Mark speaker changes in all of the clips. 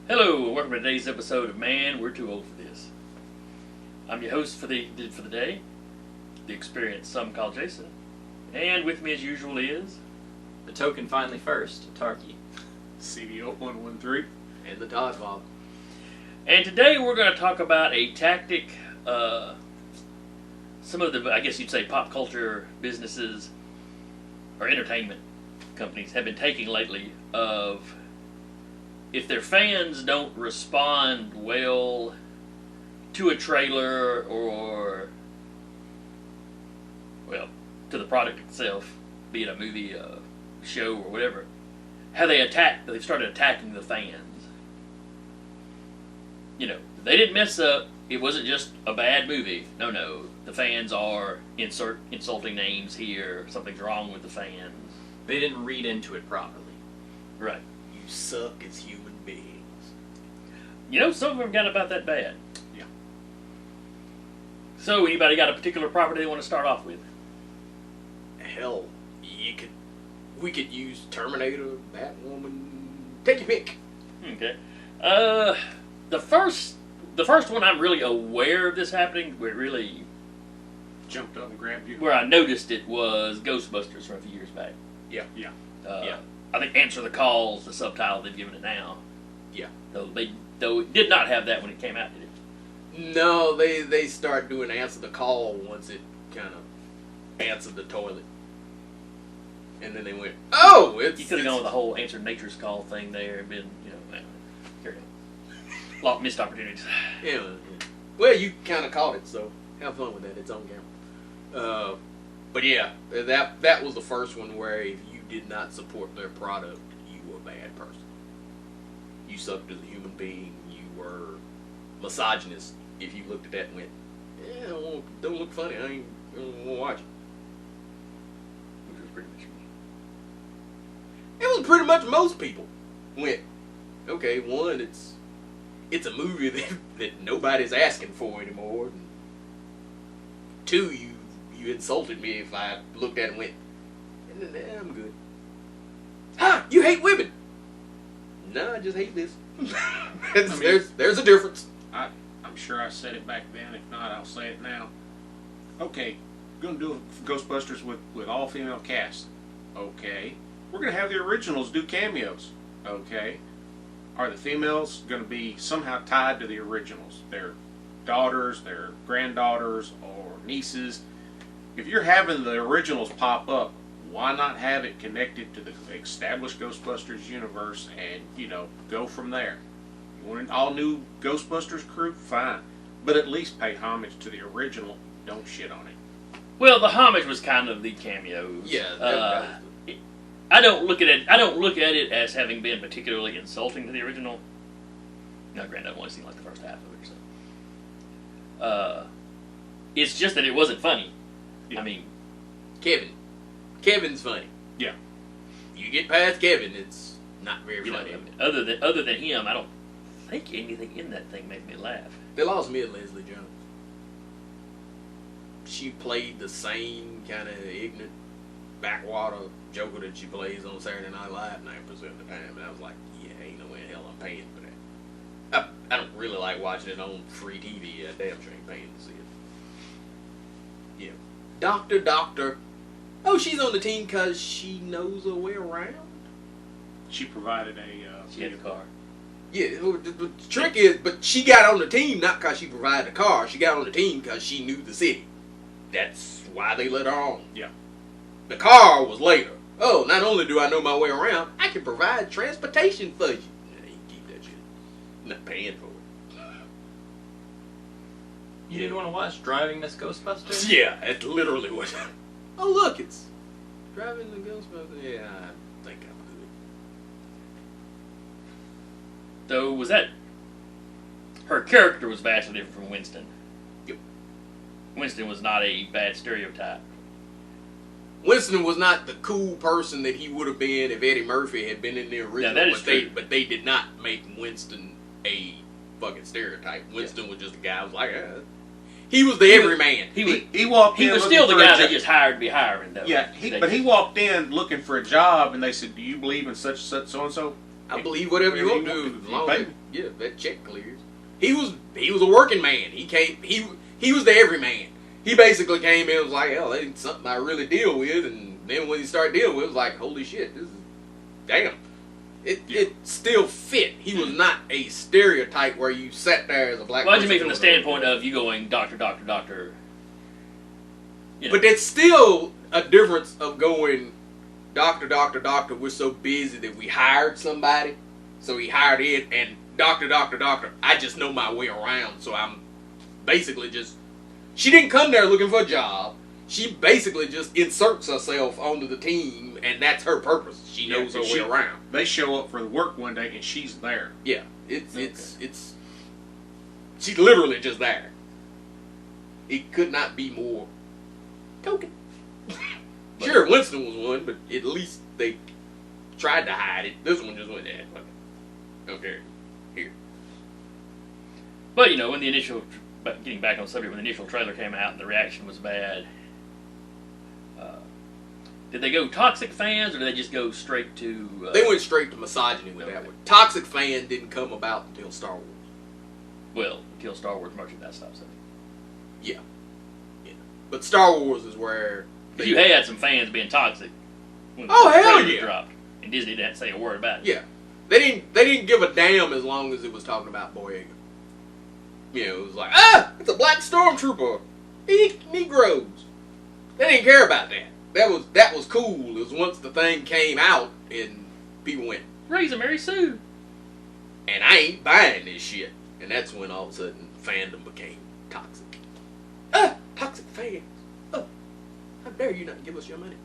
Speaker 1: Hello, and welcome to today's episode of Man, We're Too Old for This. I'm your host for the day, the experienced some call Jason, and with me as usual is...
Speaker 2: The token finally first, Tarky.
Speaker 3: CVO 113.
Speaker 2: And the Dodgeball.
Speaker 1: And today we're going to talk about a tactic some of the, I guess you'd say, pop culture businesses or entertainment companies have been taking lately of... if their fans don't respond well to a trailer or, well, to the product itself, be it a movie, a show, or whatever, how they've started attacking the fans. You know, they didn't mess up. It wasn't just a bad movie. No. The fans are insulting names here. Something's wrong with the fans.
Speaker 2: They didn't read into it properly.
Speaker 1: Right.
Speaker 3: You suck as human beings.
Speaker 1: You know, some of them got about that bad.
Speaker 3: Yeah.
Speaker 1: So, anybody got a particular property they want to start off with?
Speaker 3: Hell, we could use Terminator, Batwoman. Take your pick.
Speaker 1: Okay. The first one I'm really aware of this happening, where it really
Speaker 3: Jumped up and grabbed you.
Speaker 1: where I noticed it was Ghostbusters from a few years back.
Speaker 3: Yeah.
Speaker 1: I think Answer the Call's the subtitle they've given it now.
Speaker 3: Yeah.
Speaker 1: Though it did not have that when it came out, did it?
Speaker 3: No, they start doing Answer the Call once it kind of answered the toilet. And then they went, oh,
Speaker 1: You could have gone with the whole Answer Nature's Call thing there and been, carry on. A lot of missed opportunities.
Speaker 3: Yeah. Well, you kind of caught it, so have fun with that. It's on camera. But yeah, that was the first one where if you did not support their product, you were a bad person. You sucked as a human being. You were misogynist if you looked at that and went, yeah, don't look funny. I don't want to watch it.
Speaker 1: Which was pretty much me.
Speaker 3: It was pretty much most people went, okay, one, it's a movie that nobody's asking for anymore. And two, you insulted me if I looked at it and went, nah, I'm good. Ha! You hate women! No, I just hate this. There's a difference.
Speaker 4: I'm sure I said it back then. If not, I'll say it now. Okay, we're going to do Ghostbusters with all-female cast. Okay. We're going to have the originals do cameos. Okay. Are the females going to be somehow tied to the originals? Their daughters, their granddaughters, or nieces? If you're having the originals pop up, why not have it connected to the established Ghostbusters universe and, go from there? You want an all-new Ghostbusters crew? Fine. But at least pay homage to the original. Don't shit on it.
Speaker 1: Well, the homage was kind of the cameos.
Speaker 3: Yeah.
Speaker 1: I don't look at it as having been particularly insulting to the original. Now, granted, I've only seen like the first half of it, so. It's just that it wasn't funny.
Speaker 4: Yeah.
Speaker 1: I mean,
Speaker 3: Kevin's funny.
Speaker 4: Yeah.
Speaker 3: You get past Kevin, it's not very funny.
Speaker 1: other than him, I don't think anything in that thing made me laugh.
Speaker 3: They lost me at Leslie Jones. She played the same kind of ignorant backwater joker that she plays on Saturday Night Live 9% of the time, and I was like, yeah, ain't no way in hell I'm paying for that. I don't really like watching it on free TV. I damn sure ain't paying to see it. Yeah. Doctor. Oh, she's on the team because she knows her way around?
Speaker 4: She provided
Speaker 1: She had a car.
Speaker 3: Yeah, the trick is, but she got on the team not because she provided a car. She got on the team because she knew the city. That's why they let her on.
Speaker 4: Yeah.
Speaker 3: The car was later. Oh, not only do I know my way around, I can provide transportation for you. Yeah, you can keep that shit. I'm not paying for it.
Speaker 2: You didn't want to watch Driving Miss Ghostbusters?
Speaker 3: Yeah, that's literally what. Oh, look, it's Driving the Ghostbusters. Yeah, I think I'm good.
Speaker 1: So was that her character was vastly different from Winston?
Speaker 3: Yep.
Speaker 1: Winston was not a bad stereotype.
Speaker 3: Winston was not the cool person that he would have been if Eddie Murphy had been in the original.
Speaker 1: that is true.
Speaker 3: But they did not make Winston a fucking stereotype. Winston was just a guy who was like, He was the everyman.
Speaker 4: He walked in.
Speaker 1: He was still the guy they just hired to be hiring, though.
Speaker 4: Yeah, but he walked in looking for a job, and they said, "Do you believe in such so and so?"
Speaker 3: I believe whatever you want to
Speaker 4: Whatever you
Speaker 3: do,
Speaker 4: want
Speaker 3: as
Speaker 4: to
Speaker 3: long
Speaker 4: do,
Speaker 3: as that check clears. He was a working man. He was the everyman. He basically came in and was like, hell, that ain't something I really deal with. And then when he started dealing with it, it was like, holy shit, this is damn. It still fit. He was not a stereotype where you sat there as a black.
Speaker 1: Well, I just
Speaker 3: person
Speaker 1: mean from the
Speaker 3: doing
Speaker 1: standpoint of you going doctor, doctor, doctor. You know.
Speaker 3: But there's still a difference of going doctor, doctor, doctor. We're so busy that we hired somebody, so he hired it, and doctor, doctor, doctor. I just know my way around, so I'm basically just. She didn't come there looking for a job. She basically just inserts herself onto the team, and that's her purpose. She knows her way around.
Speaker 4: They show up for the work one day, and she's there.
Speaker 3: Yeah, it's she's literally just there. It could not be more token. Sure, Winston was one, but at least they tried to hide it. This one just went there. Okay, here.
Speaker 1: But you know, when the initial, getting back on the subject, when the initial trailer came out and the reaction was bad, did they go toxic fans or did they just go straight to?
Speaker 3: They went straight to misogyny with that one. Toxic fan didn't come about until Star Wars.
Speaker 1: Well, until Star Wars merchandise stops selling.
Speaker 3: Yeah. But Star Wars is where
Speaker 1: You had some fans being toxic when
Speaker 3: Oh,
Speaker 1: the
Speaker 3: hell
Speaker 1: trailer
Speaker 3: yeah.
Speaker 1: dropped, and Disney didn't say a word about it.
Speaker 3: Yeah. They didn't give a damn as long as it was talking about Boyega. You know, it was like, it's a black stormtrooper. Eat Negroes. They didn't care about that. That was cool. It was once the thing came out and people went,
Speaker 1: Raise a Mary Sue.
Speaker 3: and I ain't buying this shit. And that's when all of a sudden fandom became toxic. Toxic fans. How dare you not give us your money?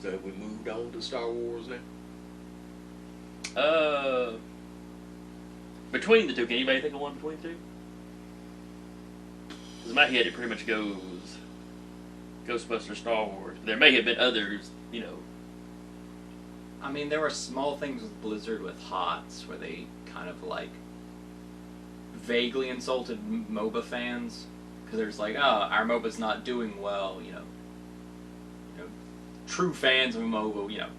Speaker 3: So have we moved on to Star Wars now?
Speaker 1: Between the two, can anybody think of one between the two? Because in my head, it pretty much goes Ghostbusters, Star Wars. There may have been others, you know.
Speaker 2: I mean, there were small things with Blizzard with HOTS where they kind of like vaguely insulted MOBA fans because there's like, our MOBA's not doing well, you know, true fans of a MOBA, you know,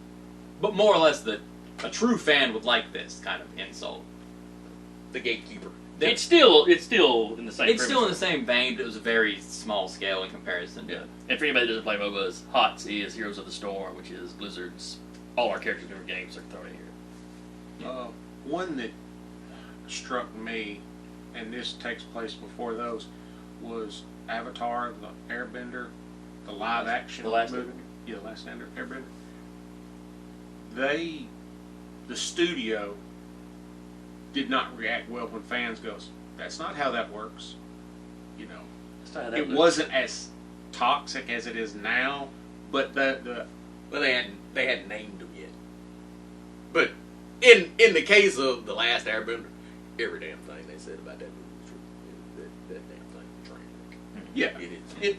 Speaker 2: but more or less that a true fan would like this kind of insult.
Speaker 3: The gatekeeper.
Speaker 1: It's still in the same.
Speaker 2: It's still in the same vein, but it was a very small scale in comparison.
Speaker 1: Yeah. And for anybody that doesn't play MOBAs, HOTS is Heroes of the Storm, which is Blizzard's. All our characters in their games are thrown in here.
Speaker 4: One that struck me, and this takes place before those, was Avatar: The Airbender, the live action
Speaker 1: The Last
Speaker 4: movie.
Speaker 1: Airbender?
Speaker 4: Yeah, The Last Airbender. The studio did not react well when fans goes, that's not how that works. You know,
Speaker 1: That's not how that
Speaker 4: it
Speaker 1: looks.
Speaker 4: wasn't as toxic as it is now, but
Speaker 3: Well, they hadn't named them yet. But in the case of The Last Airbender, every damn thing they said about that movie was true. That damn thing was train wreck.
Speaker 4: yeah,
Speaker 3: It is.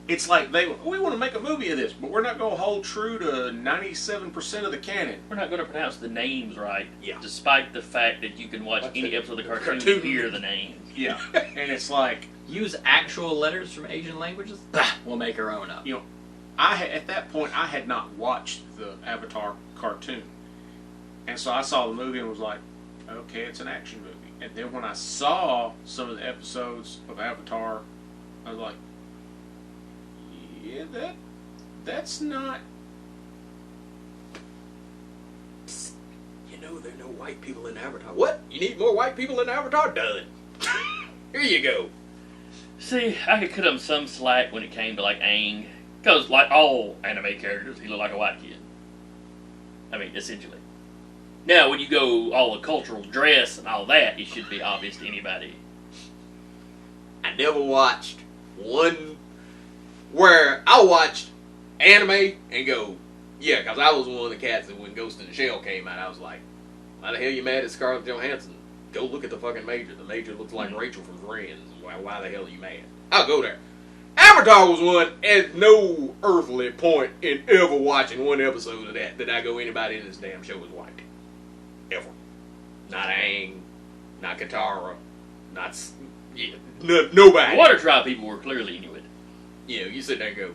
Speaker 4: it's like we want to make a movie of this, but we're not going to hold true to 97% of the canon.
Speaker 1: We're not going to pronounce the names right,
Speaker 3: Yeah.
Speaker 1: despite the fact that you can watch any episode of the cartoon and hear the names.
Speaker 4: Yeah, and it's like,
Speaker 2: Use actual letters from Asian languages? Bah, we'll make our own up.
Speaker 4: you know, at that point I had not watched the Avatar cartoon, and so I saw the movie and was like, okay, it's an action movie. And then when I saw some of the episodes of Avatar, I was like, yeah, that's not.
Speaker 3: You know, there are no white people in Avatar. What? You need more white people in Avatar? Done. Here you go.
Speaker 1: See, I could cut him some slack when it came to like Aang, because like all anime characters, he looked like a white kid. I mean, essentially. Now, when you go all the cultural dress and all that, it should be obvious to anybody.
Speaker 3: I never watched one where I watched anime and go, yeah, because I was one of the cats that when Ghost in the Shell came out, I was like, why the hell you mad at Scarlett Johansson? Go look at the fucking Major. The Major looks like Rachel from Friends. Why the hell are you mad? I'll go there. Avatar was one at no earthly point in ever watching one episode of that I go, anybody in this damn show is white. Ever. Not Aang, not Katara, nobody.
Speaker 1: The Water Tribe people were clearly Inuit.
Speaker 3: You know, you sit there and go,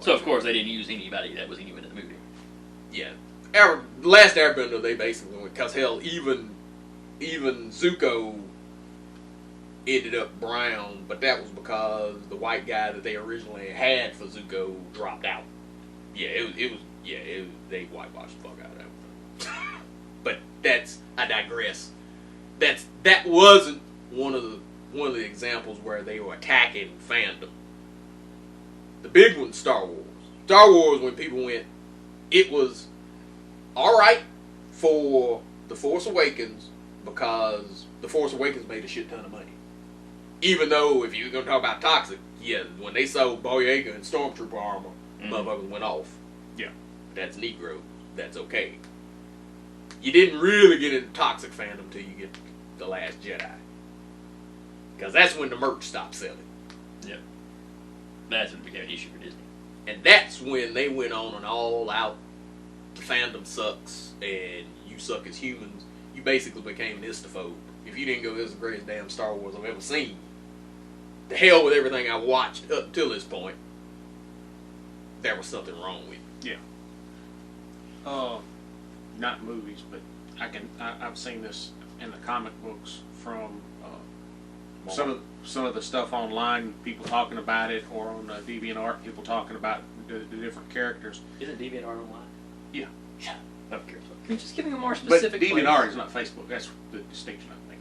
Speaker 1: So, of course, they didn't use anybody that was Inuit in the movie.
Speaker 3: yeah. Last Airbender, they basically went, because hell, even Zuko ended up brown, but that was because the white guy that they originally had for Zuko dropped out. They whitewashed the fuck out of that. But I digress. That wasn't one of the examples where they were attacking fandom. The big one, Star Wars. Star Wars, when people went, it was alright for The Force Awakens because The Force Awakens made a shit ton of money. Even though, if you're going to talk about toxic, yeah, when they sold Boyega and Stormtrooper armor, motherfuckers went off.
Speaker 4: Yeah.
Speaker 3: That's Negro. That's okay. You didn't really get into toxic fandom until you get The Last Jedi. Because that's when the merch stopped selling.
Speaker 1: Yeah. That's when it became an issue for Disney.
Speaker 3: And that's when they went on and all out, the fandom sucks, and you suck as humans. You basically became an istophobe. If you didn't go, this is the greatest damn Star Wars I've ever seen. The hell with everything I watched up till this point. There was something wrong with it.
Speaker 4: Yeah. Not movies, but I've seen this in the comic books from some of the stuff online, people talking about it, or on DeviantArt, people talking about the different characters.
Speaker 1: Isn't DeviantArt online?
Speaker 4: Yeah.
Speaker 1: Shut up. I don't care.
Speaker 2: You're just giving a more
Speaker 4: But
Speaker 2: specific.
Speaker 4: DeviantArt is not Facebook. That's the distinction, I think.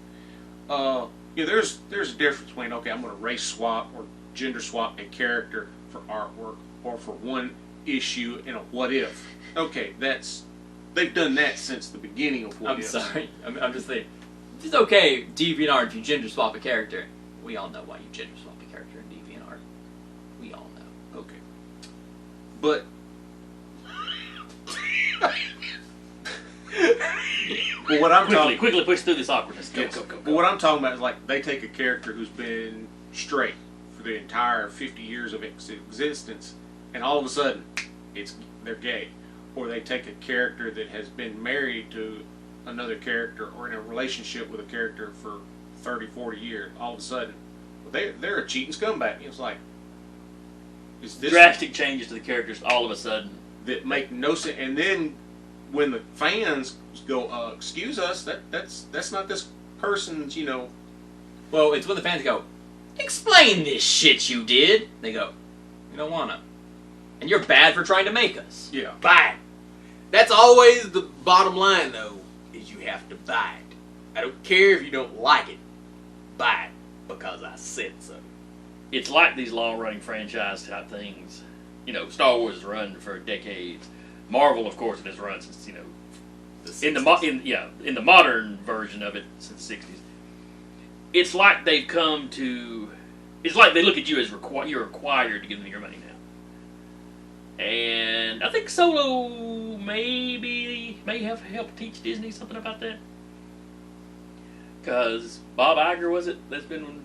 Speaker 4: There's a difference between, okay, I'm going to race swap or gender swap a character for artwork or for one issue in a what if. Okay, they've done that since the beginning of what
Speaker 2: I'm
Speaker 4: if.
Speaker 2: sorry. I'm just saying. It's okay, DeviantArt, if you gender swap a character. We all know why you gender swap a character in DeviantArt. We all know.
Speaker 4: Okay. But well, what I'm
Speaker 1: Quickly push through this awkwardness. Go.
Speaker 4: But what I'm talking about is like they take a character who's been straight for the entire 50 years of its existence, and all of a sudden, they're gay, or they take a character that has been married to another character or in a relationship with a character for 30, 40 years. All of a sudden, they're a cheating scumbag. It's like, is this
Speaker 1: drastic changes to the characters all of a sudden
Speaker 4: that make no sense? And then when the fans go, "Excuse us, that's not this person's,"
Speaker 2: Well, it's when the fans go, "Explain this shit you did." They go, "You don't wanna, and you're bad for trying to make us."
Speaker 4: Yeah.
Speaker 3: Buy it. That's always the bottom line, though, is you have to buy it. I don't care if you don't like it. Buy it because I said so.
Speaker 1: it's like these long-running franchise type things. Star Wars has run for decades. Marvel, of course, it has run since in the modern version of it since the 60s. It's like they've come to. It's like they look at you as you're required to give them your money now. And I think Solo may have helped teach Disney something about that. Because Bob Iger, was it? That's been,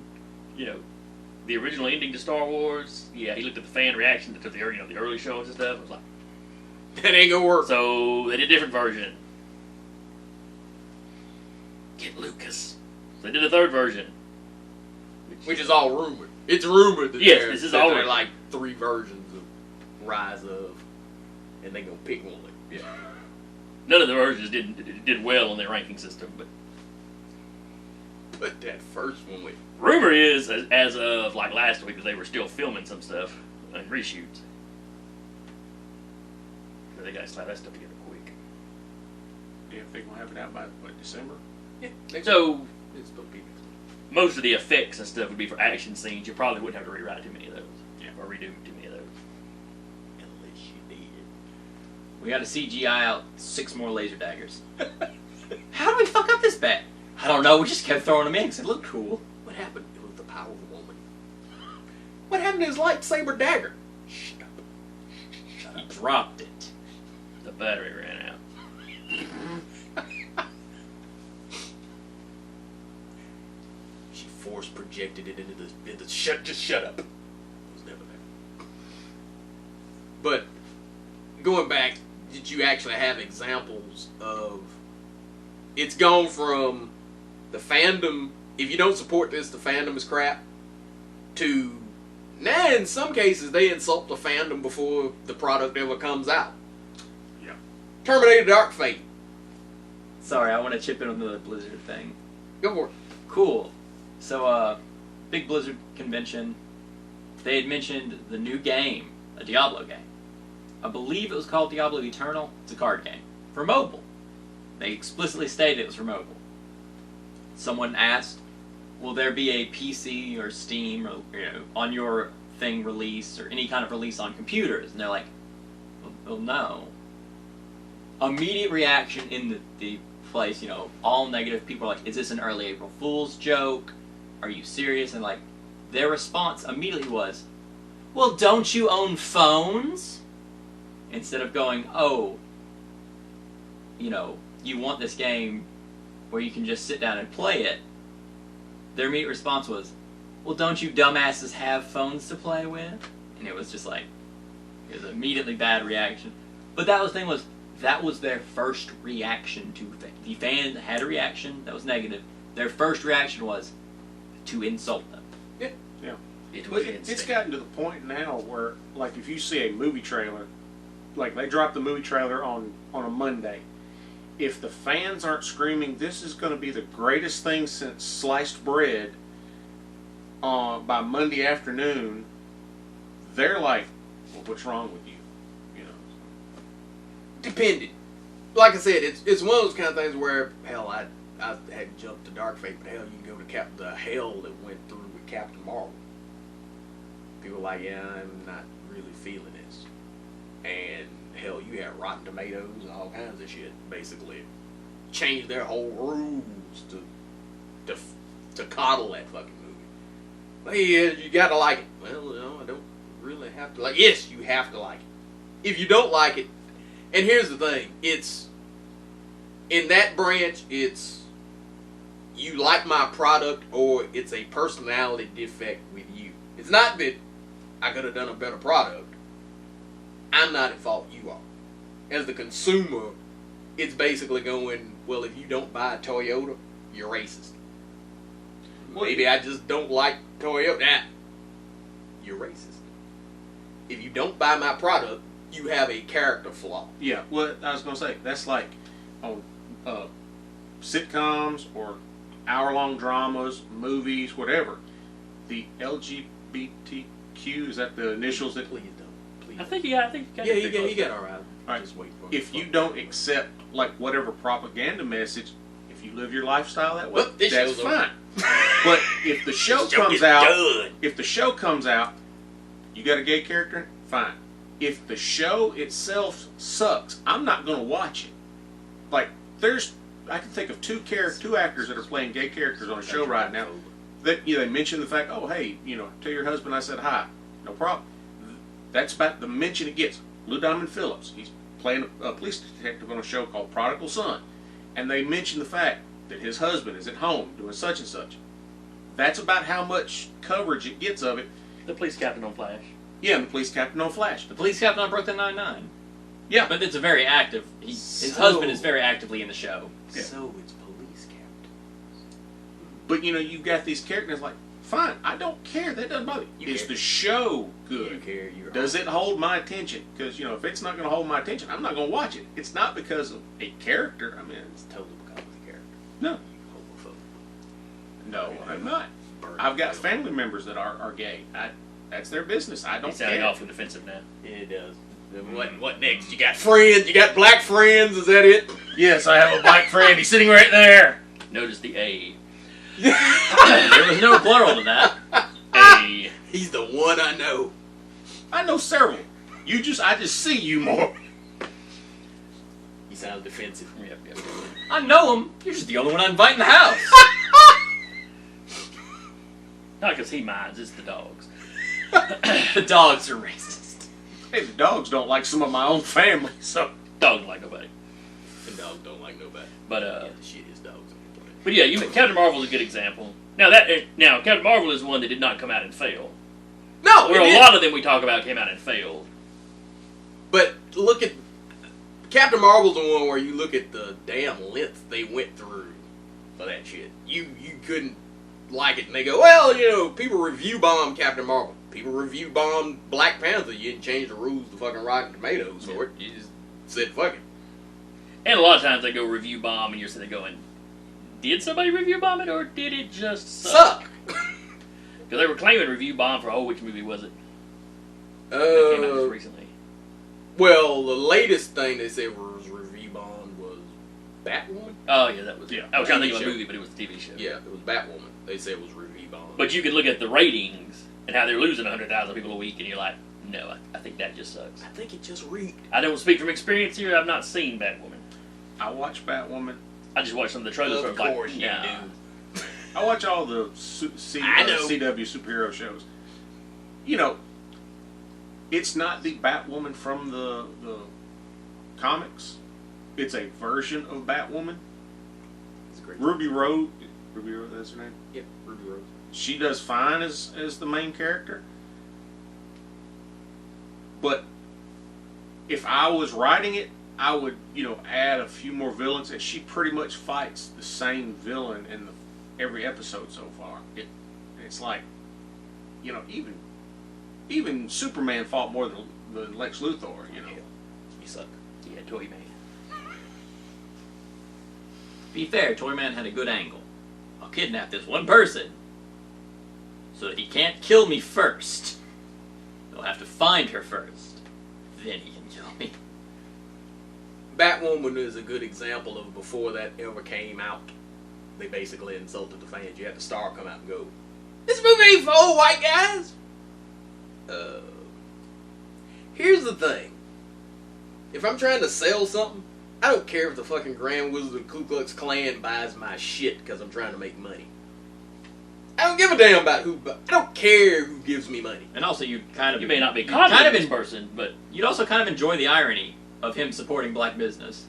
Speaker 1: the original ending to Star Wars. Yeah, he looked at the fan reaction to the early shows and stuff. It was like,
Speaker 3: that ain't gonna work.
Speaker 1: so they did a different version. Get Lucas. So they did a third version.
Speaker 3: Which is all rumored. It's rumored that
Speaker 1: this is
Speaker 3: there
Speaker 1: all
Speaker 3: are
Speaker 1: rumored.
Speaker 3: like 3 versions of Rise of, and they gonna pick one. Yeah.
Speaker 1: None of the versions did well on their ranking system, but
Speaker 3: That first one went.
Speaker 1: rumor is, as of like last week, that they were still filming some stuff and reshoots. So they got to slap that stuff together quick.
Speaker 4: Yeah, if they're gonna have it out by December.
Speaker 3: Yeah.
Speaker 1: So
Speaker 3: It's supposed to be next week.
Speaker 1: most of the effects and stuff would be for action scenes. You probably wouldn't have to rewrite too many of those, or redo too many of those.
Speaker 3: Unless you did.
Speaker 2: We got to CGI out 6 more laser daggers. How do we fuck up this bet? I don't know. We just kept throwing them in because it looked cool.
Speaker 3: What happened? It was the power of a woman. What happened to his lightsaber dagger? Shut up.
Speaker 2: He dropped it.
Speaker 1: The battery ran out.
Speaker 3: She force projected it into the just shut up. It was never there. But going back, did you actually have examples of it's gone from the fandom, if you don't support this, the fandom is crap, to now in some cases they insult the fandom before the product ever comes out.
Speaker 4: Yeah.
Speaker 3: Terminator Dark Fate.
Speaker 2: Sorry, I want to chip in on the Blizzard thing.
Speaker 3: Go for it.
Speaker 2: Cool. So, big Blizzard convention. They had mentioned the new game, a Diablo game. I believe it was called Diablo Eternal. It's a card game for mobile. They explicitly stated it was for mobile. Someone asked, will there be a PC or Steam or on your thing release or any kind of release on computers? And they're like, well no. Immediate reaction in the place, all negative. People are like, is this an early April Fool's joke? Are you serious? And like, their response immediately was, well, don't you own phones? Instead of going, oh, you want this game where you can just sit down and play it, their immediate response was, well, don't you dumbasses have phones to play with? And it was just like, it was immediately bad reaction. But that was their first reaction to things. The fan had a reaction that was negative. Their first reaction was to insult them.
Speaker 4: Yeah.
Speaker 1: But
Speaker 4: It's gotten to the point now where, like, if you see a movie trailer, like they drop the movie trailer on a Monday, if the fans aren't screaming, this is going to be the greatest thing since sliced bread, by Monday afternoon, they're like, well, what's wrong with you?
Speaker 3: Depended. Like I said, it's one of those kind of things where, hell, I hadn't jumped to Dark Fate, but hell, you can go to the hell that went through with Captain Marvel. People are like, yeah, I'm not really feeling this. And hell, you had Rotten Tomatoes and all kinds of shit, basically. Changed their whole rules to coddle that fucking movie. But yeah, you gotta like it. Well, I don't really have to like it. Yes, you have to like it. If you don't like it, and here's the thing, it's, in that branch, it's, you like my product or it's a personality defect with you. It's not that I could have done a better product. I'm not at fault, you are. As the consumer, it's basically going, well, if you don't buy a Toyota, you're racist. Maybe I just don't like Toyota. You're racist. If you don't buy my product, you have a character flaw.
Speaker 4: Yeah, well, I was going to say, that's like on sitcoms or hour-long dramas, movies, whatever. The LGBTQ, is that the initials that...
Speaker 3: Please don't. Please.
Speaker 1: I think you got
Speaker 3: Yeah, you got all right.
Speaker 4: All right.
Speaker 3: Just wait for it.
Speaker 4: If you don't accept, like, whatever propaganda message, if you live your lifestyle that way,
Speaker 3: Well, this
Speaker 4: that's
Speaker 3: show's
Speaker 4: fine. But if the show
Speaker 3: This joke
Speaker 4: comes
Speaker 3: is
Speaker 4: out,
Speaker 3: done.
Speaker 4: if the show comes out, you got a gay character in it, fine. If the show itself sucks, I'm not going to watch it. Like, I can think of two actors that are playing gay characters on a show right now that they mention the fact, oh hey, tell your husband I said hi, no problem. That's about the mention it gets. Lou Diamond Phillips, he's playing a police detective on a show called Prodigal Son, and they mention the fact that his husband is at home doing such and such. That's about how much coverage it gets of it.
Speaker 1: The police captain on Flash.
Speaker 4: Yeah, and the police captain on Flash.
Speaker 2: The police captain on Brooklyn Nine-Nine.
Speaker 4: Yeah.
Speaker 2: But it's a very active... his husband is very actively in the show.
Speaker 4: Yeah.
Speaker 3: So it's police captain.
Speaker 4: But you've got these characters like, fine, I don't care. That doesn't bother me. Is the show good?
Speaker 3: You care. You're
Speaker 4: Does it hold my attention? Because, if it's not going to hold my attention, I'm not going to watch it. It's not because of a character. I mean,
Speaker 3: It's totally because of the character.
Speaker 4: no.
Speaker 3: You homophobe.
Speaker 4: No, I'm not. I've got family members that are gay. That's their business. I don't
Speaker 1: He's sounding
Speaker 4: care.
Speaker 1: awful defensive now.
Speaker 3: It does. What next? You got friends? You got black friends? Is that it?
Speaker 4: Yes, I have a black friend. He's sitting right there.
Speaker 1: Notice the A.
Speaker 2: There was no plural to that.
Speaker 1: A.
Speaker 3: He's the one I know.
Speaker 4: I know several. I just see you more.
Speaker 3: He sounds defensive.
Speaker 1: Yep.
Speaker 2: I know him. You're just the only one I invite in the house.
Speaker 1: Not because he minds, it's the dogs.
Speaker 2: The dogs are racist.
Speaker 4: Hey, the dogs don't like some of my own family, so...
Speaker 1: Dogs don't like nobody.
Speaker 3: The dogs don't like nobody.
Speaker 1: But
Speaker 3: Yeah, the shit is dogs.
Speaker 1: but yeah, Captain Marvel is a good example. Now Captain Marvel is one that did not come out and fail.
Speaker 3: No,
Speaker 1: Where
Speaker 3: it
Speaker 1: a
Speaker 3: is.
Speaker 1: lot of them we talk about came out and failed.
Speaker 3: But look at Captain Marvel's the one where you look at the damn length they went through for that shit. You couldn't like it, and they go, well, people review bomb Captain Marvel. People review bomb Black Panther. You didn't change the rules to fucking Rotten Tomatoes for it. You just said fuck it.
Speaker 1: And a lot of times they go review bomb, and you're sitting there going, did somebody review bomb it, or did it just suck? Because they were claiming review bomb for, which movie was it? That came out just recently.
Speaker 3: Well, the latest thing they said was review bomb was Batwoman.
Speaker 1: Oh, yeah, that was...
Speaker 4: Yeah.
Speaker 1: I was trying to think
Speaker 3: TV
Speaker 1: of a
Speaker 3: show.
Speaker 1: movie, but it was a TV show.
Speaker 3: Yeah, it was Batwoman. They said it was review bomb.
Speaker 1: But you can look at the ratings and how they're losing 100,000 people a week, and you're like, no, I think that just sucks.
Speaker 3: I think it just reeked.
Speaker 1: I don't speak from experience here. I've not seen Batwoman.
Speaker 4: I watch Batwoman.
Speaker 1: I just watched some of the trailers.
Speaker 3: Of
Speaker 1: where I'm
Speaker 3: course
Speaker 1: like,
Speaker 3: you
Speaker 1: nah.
Speaker 3: do.
Speaker 4: I watch all the
Speaker 3: I know.
Speaker 4: CW superhero shows. You know, it's not the Batwoman from the comics. It's a version of Batwoman.
Speaker 3: It's great.
Speaker 4: Ruby Rose, that's her name.
Speaker 3: Yep, Ruby Rose.
Speaker 4: She does fine as the main character. But if I was writing it, I would, add a few more villains, and she pretty much fights the same villain in every episode so far. It's like, even Superman fought more than Lex Luthor.
Speaker 3: Hell, you suck.
Speaker 1: Yeah, Toy Man.
Speaker 2: Be fair, Toyman had a good angle. I'll kidnap this one person so that he can't kill me first. He'll have to find her first. Then he can kill me.
Speaker 3: Batwoman is a good example of before that ever came out. They basically insulted the fans. You had the star come out and go, "This movie ain't for old white guys." Here's the thing. If I'm trying to sell something, I don't care if the fucking Grand Wizard of the Ku Klux Klan buys my shit because I'm trying to make money. I don't give a damn about who. I don't care who gives me money.
Speaker 2: And also, you kind of
Speaker 1: You may not be
Speaker 2: you'd
Speaker 1: confident
Speaker 2: kind of
Speaker 1: in this
Speaker 2: en-
Speaker 1: person, but
Speaker 2: You'd also kind of enjoy the irony of him supporting black business.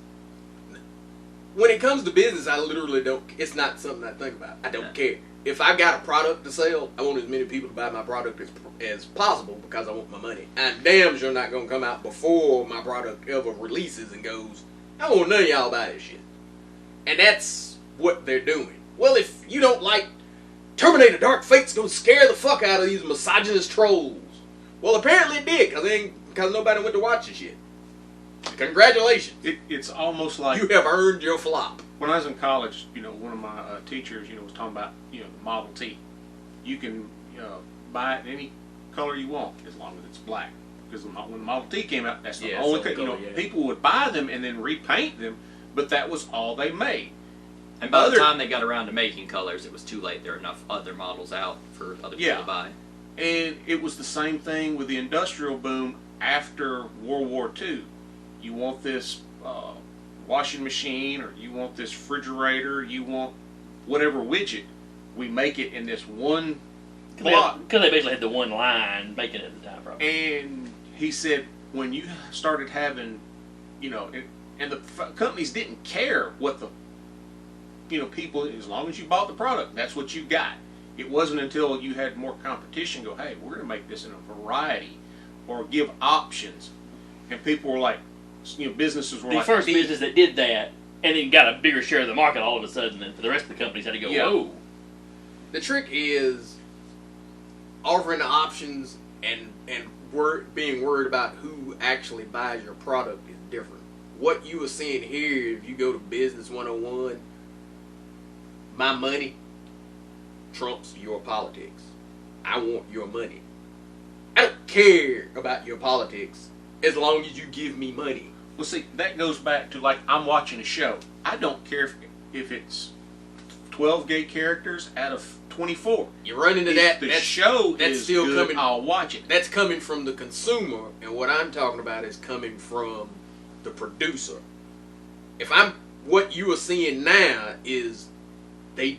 Speaker 3: When it comes to business, I literally don't. It's not something I think about. I don't care. If I got a product to sell, I want as many people to buy my product as possible because I want my money. I'm damn sure not gonna come out before my product ever releases and goes, "I don't want none of y'all buy this shit." And that's what they're doing. Well, if you don't like Terminator Dark Fate's gonna scare the fuck out of these misogynist trolls. Well, apparently it did, because nobody went to watch the shit. Congratulations.
Speaker 4: It's almost like
Speaker 3: You have earned your flop.
Speaker 4: when I was in college. One of my teachers, was talking about the Model T. You can buy it in any color you want as long as it's black. Because when the Model T came out, that's the
Speaker 3: Yeah,
Speaker 4: only
Speaker 3: so
Speaker 4: color.
Speaker 3: yeah.
Speaker 4: People would buy them and then repaint them, but that was all they made.
Speaker 2: And by the
Speaker 4: Other-
Speaker 2: time they got around to making colors, it was too late. There were enough other models out for other people
Speaker 4: Yeah.
Speaker 2: to buy.
Speaker 4: And it was the same thing with the industrial boom after World War II. You want this washing machine, or you want this refrigerator, you want whatever widget, we make it in this one block.
Speaker 1: because they basically had the one line making it at the time, probably.
Speaker 4: And he said when you started having, and the companies didn't care what the, people, as long as you bought the product, that's what you got. It wasn't until you had more competition go, hey, we're going to make this in a variety or give options. And people were like, businesses were
Speaker 1: The
Speaker 4: like,
Speaker 1: first business that did that, and then got a bigger share of the market all of a sudden, and for the rest of the companies had to go,
Speaker 4: Yeah.
Speaker 1: whoa.
Speaker 3: The trick is offering the options and being worried about who actually buys your product is different. What you are seeing here, if you go to Business 101, my money trumps your politics. I want your money. I don't care about your politics as long as you give me money.
Speaker 4: well, see, that goes back to like I'm watching a show. I don't care if it's 12 gay characters out of 24.
Speaker 3: You run into
Speaker 4: If
Speaker 3: that.
Speaker 4: the
Speaker 3: That's
Speaker 4: show
Speaker 3: that's
Speaker 4: is
Speaker 3: still
Speaker 4: good,
Speaker 3: coming.
Speaker 4: I'll watch it.
Speaker 3: That's coming from the consumer, and what I'm talking about is coming from the producer. What you are seeing now is they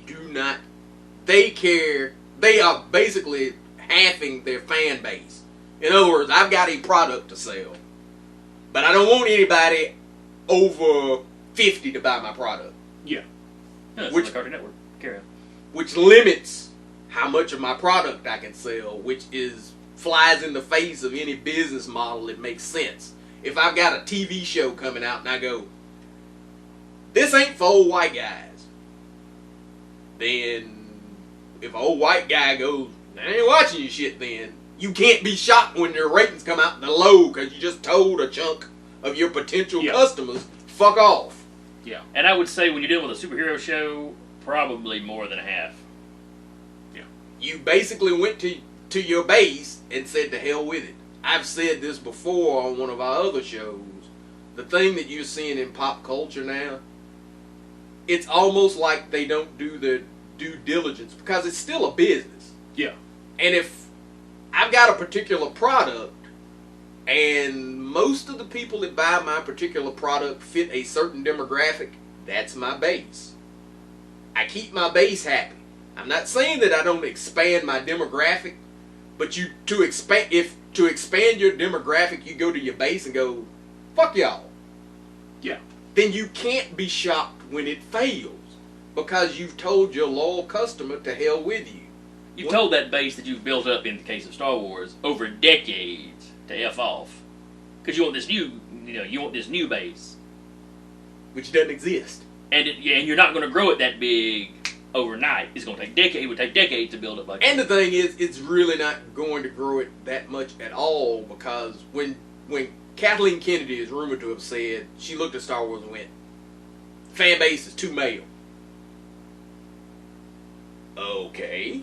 Speaker 3: care, they are basically halving their fan base. In other words, I've got a product to sell, but I don't want anybody over 50 to buy my product,
Speaker 4: Yeah.
Speaker 1: No, it's
Speaker 3: Which-
Speaker 1: on the Cartoon Network. Carry on.
Speaker 3: which limits how much of my product I can sell, which flies in the face of any business model that makes sense. If I've got a TV show coming out and I go, this ain't for old white guys, then if an old white guy goes, I ain't watching your shit, then you can't be shocked when their ratings come out in the low because you just told a chunk of your potential
Speaker 4: Yeah.
Speaker 3: customers, fuck off.
Speaker 4: Yeah.
Speaker 1: And I would say when you're dealing with a superhero show, probably more than half.
Speaker 3: You basically went to your base and said to hell with it. I've said this before on one of our other shows. The thing that you're seeing in pop culture now, it's almost like they don't do their due diligence because it's still a business.
Speaker 4: Yeah.
Speaker 3: And if I've got a particular product and most of the people that buy my particular product fit a certain demographic, that's my base. I keep my base happy. I'm not saying that I don't expand my demographic, but to expand your demographic, you go to your base and go, fuck y'all.
Speaker 4: Yeah.
Speaker 3: Then you can't be shocked when it fails because you've told your loyal customer to hell with you.
Speaker 1: You've told that base that you've built up in the case of Star Wars over decades to F off. Because you want this new base.
Speaker 3: Which doesn't exist.
Speaker 1: And you're not going to grow it that big overnight. It's going to take decades. It would take decades to build up like
Speaker 3: And
Speaker 1: that.
Speaker 3: the thing is, it's really not going to grow it that much at all because when Kathleen Kennedy is rumored to have said, she looked at Star Wars and went, fan base is too male. Okay.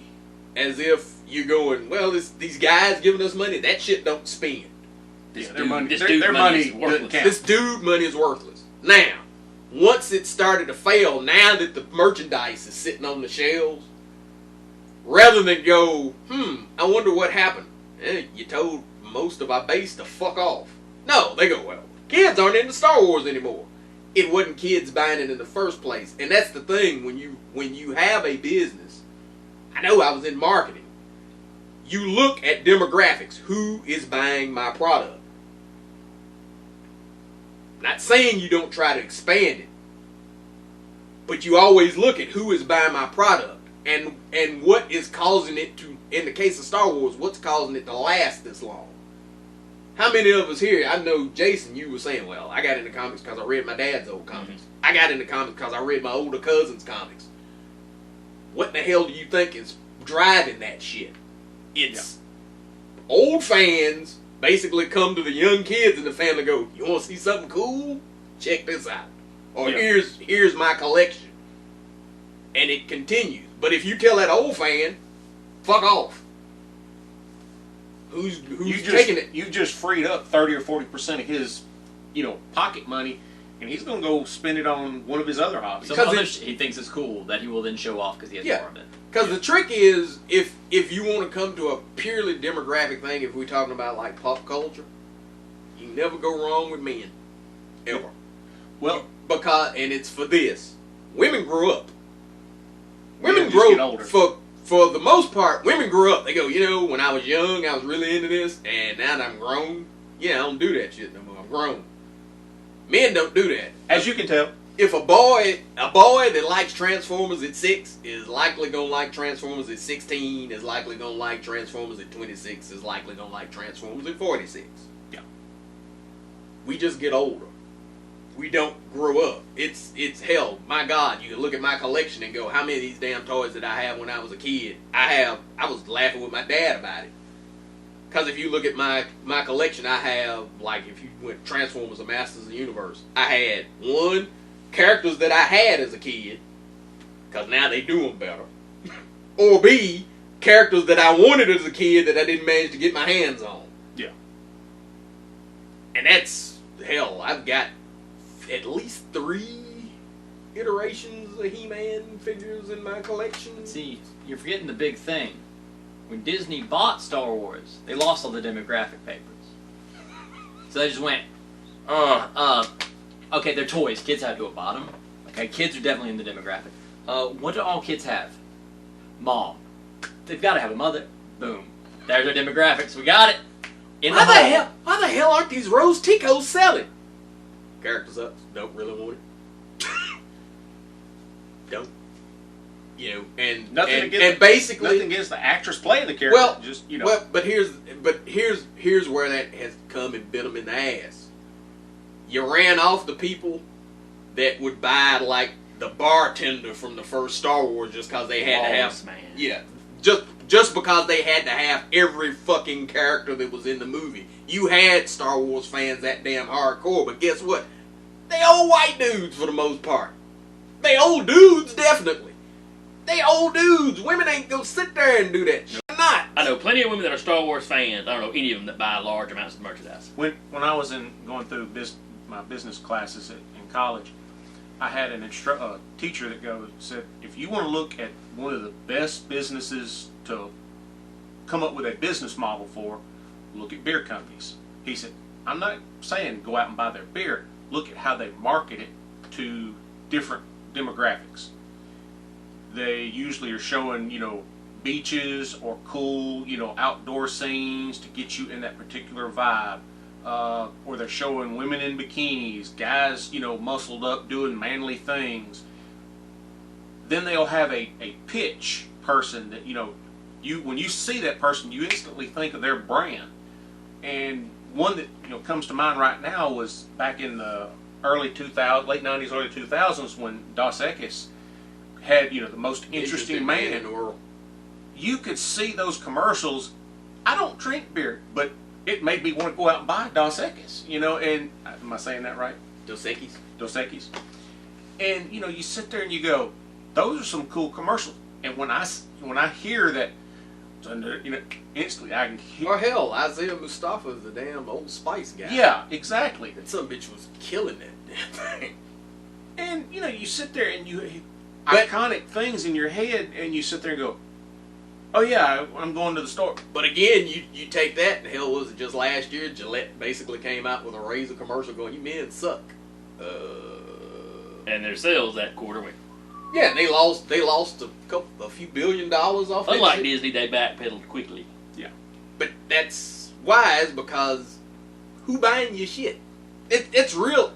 Speaker 3: As if you're going, well, these guys giving us money, that shit don't spend.
Speaker 4: Their money
Speaker 1: is worthless.
Speaker 4: doesn't count.
Speaker 3: This dude money is worthless. Now, once it started to fail, now that the merchandise is sitting on the shelves, rather than go, I wonder what happened. You told most of our base to fuck off. No, they go, well, kids aren't into Star Wars anymore. It wasn't kids buying it in the first place. And that's the thing, when you have a business, I know I was in marketing, you look at demographics. Who is buying my product? Not saying you don't try to expand it, but you always look at who is buying my product and what is causing it to, in the case of Star Wars, what's causing it to last this long. How many of us here, I know Jason, you were saying, well, I got into comics because I read my dad's old comics.
Speaker 1: Mm-hmm.
Speaker 3: I got into comics because I read my older cousin's comics. What the hell do you think is driving that shit? It's old fans basically come to the young kids in the family and go, you want to see something cool? Check this out. Or here's my collection. And it continues. But if you tell that old fan, fuck off. Who's taking it?
Speaker 4: You just freed up 30 or 40% of his, pocket money, and he's going to go spend it on one of his other hobbies.
Speaker 2: Some other he thinks is cool that he will then show off because he has more of it.
Speaker 3: Because the trick is, if you want to come to a purely demographic thing, if we're talking about like pop culture, you can never go wrong with men. Ever.
Speaker 4: Well,
Speaker 3: and it's for this. Women grow up. Women
Speaker 4: just get
Speaker 3: grow
Speaker 4: older.
Speaker 3: For the most part, women grow up. They go, when I was young, I was really into this, and now that I'm grown, I don't do that shit no more. I'm grown. Men don't do that.
Speaker 4: as you can tell,
Speaker 3: If a boy that likes Transformers at 6 is likely gonna like Transformers at 16, is likely gonna like Transformers at 26, is likely gonna like Transformers at 46.
Speaker 4: Yeah.
Speaker 3: We just get older. We don't grow up. It's hell. My God, you can look at my collection and go, how many of these damn toys did I have when I was a kid? I was laughing with my dad about it. Because if you look at my collection, I have, like, if you went Transformers or Masters of the Universe, I had one, characters that I had as a kid, because now they do them better. Or B, characters that I wanted as a kid that I didn't manage to get my hands on.
Speaker 4: Yeah.
Speaker 3: And that's, hell, I've got at least 3 iterations of He-Man figures in my collection.
Speaker 2: See, you're forgetting the big thing. When Disney bought Star Wars, they lost all the demographic papers. So they just went, okay, they're toys. Kids have to have bought them. Okay, kids are definitely in the demographic. What do all kids have? Mom. They've got to have a mother. Boom. There's our demographics. We got it. In the home.
Speaker 3: Why the hell aren't these Rose Ticos selling? Characters up. Don't really want it. Don't. And
Speaker 4: nothing
Speaker 3: basically
Speaker 4: nothing against the actress playing the character.
Speaker 3: Well,
Speaker 4: just
Speaker 3: Well, but here's where that has come and bit them in the ass. You ran off the people that would buy like the bartender from the first Star Wars just because they had to have,
Speaker 1: man.
Speaker 3: just because they had to have every fucking character that was in the movie. You had Star Wars fans that damn hardcore, but guess what? They old white dudes for the most part. They old dudes, definitely. They old dudes. Women ain't gonna sit there and do that shit. Not.
Speaker 1: I know plenty of women that are Star Wars fans. I don't know any of them that buy large amounts of merchandise.
Speaker 4: When I was going through my business classes in college, I had a teacher that said, if you want to look at one of the best businesses to come up with a business model for, look at beer companies. He said, I'm not saying go out and buy their beer. Look at how they market it to different demographics. They usually are showing, beaches or cool, outdoor scenes to get you in that particular vibe. Or they're showing women in bikinis, guys, muscled up doing manly things. Then they'll have a pitch person that, when you see that person, you instantly think of their brand. And one that, comes to mind right now was back in the late 90s, early 2000s when Dos Equis had, the most interesting man
Speaker 3: in the world.
Speaker 4: You could see those commercials. I don't drink beer, but it made me want to go out and buy Dos Equis, and am I saying that right?
Speaker 3: Dos Equis.
Speaker 4: Dos Equis. And, you sit there and you go, those are some cool commercials. And when I hear that, instantly I can hear.
Speaker 3: Or hell, Isaiah Mustafa's the damn Old Spice guy.
Speaker 4: Yeah, exactly.
Speaker 3: And some bitch was killing that damn thing.
Speaker 4: And, you sit there and iconic things in your head, and you sit there and go, oh yeah, I'm going to the store.
Speaker 3: But again, you take that, and hell, was it just last year? Gillette basically came out with a razor commercial going, you men suck.
Speaker 1: And their sales that quarter went.
Speaker 3: Yeah, and they lost a few $1 billion off that
Speaker 1: Unlike
Speaker 3: shit.
Speaker 1: Disney, they backpedaled quickly.
Speaker 4: Yeah.
Speaker 3: But that's wise because who buying your shit? It's real.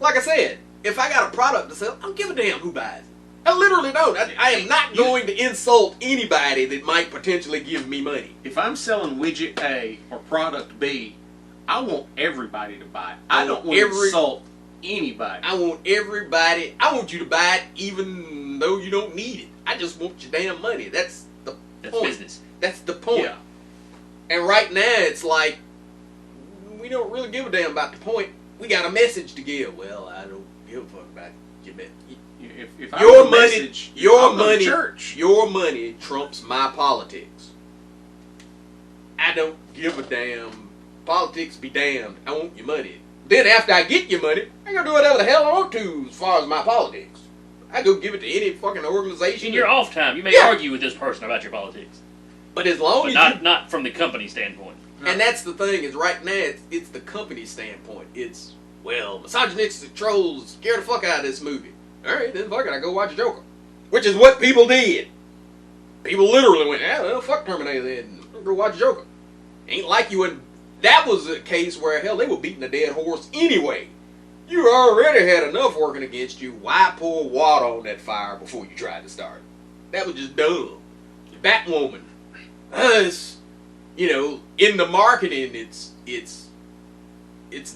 Speaker 3: Like I said, if I got a product to sell, I don't give a damn who buys it. I literally don't. I am not going to insult anybody that might potentially give me money.
Speaker 4: If I'm selling widget A or product B, I want everybody to buy it. I don't want to insult anybody.
Speaker 3: I want everybody. I want you to buy it even though you don't need it. I just want your damn money. That's the point.
Speaker 1: Business.
Speaker 3: That's the point.
Speaker 4: Yeah.
Speaker 3: And right now, it's like, we don't really give a damn about the point. We got a message to give. Well, I don't give a fuck about your message.
Speaker 4: If I
Speaker 3: Your
Speaker 4: have a
Speaker 3: money,
Speaker 4: message,
Speaker 3: your
Speaker 4: I'll go to
Speaker 3: money,
Speaker 4: church.
Speaker 3: your money trumps my politics. I don't give a damn. Politics be damned. I want your money. Then after I get your money, I gonna do whatever the hell I want to as far as my politics. I go give it to any fucking organization.
Speaker 1: In your off time, you may
Speaker 3: Yeah.
Speaker 1: argue with this person about your politics,
Speaker 3: But as long
Speaker 1: but
Speaker 3: as
Speaker 1: not from the company standpoint.
Speaker 3: and that's the thing is right now it's the company standpoint. It's misogynistic trolls scare the fuck out of this movie. All right, then fuck it, I go watch Joker, which is what people did. People literally went, fuck Terminator then, go watch Joker. Ain't like you wouldn't. That was a case where hell they were beating a dead horse anyway. You already had enough working against you. Why pour water on that fire before you tried to start it? That was just dumb. Batwoman, it's, in the marketing, it's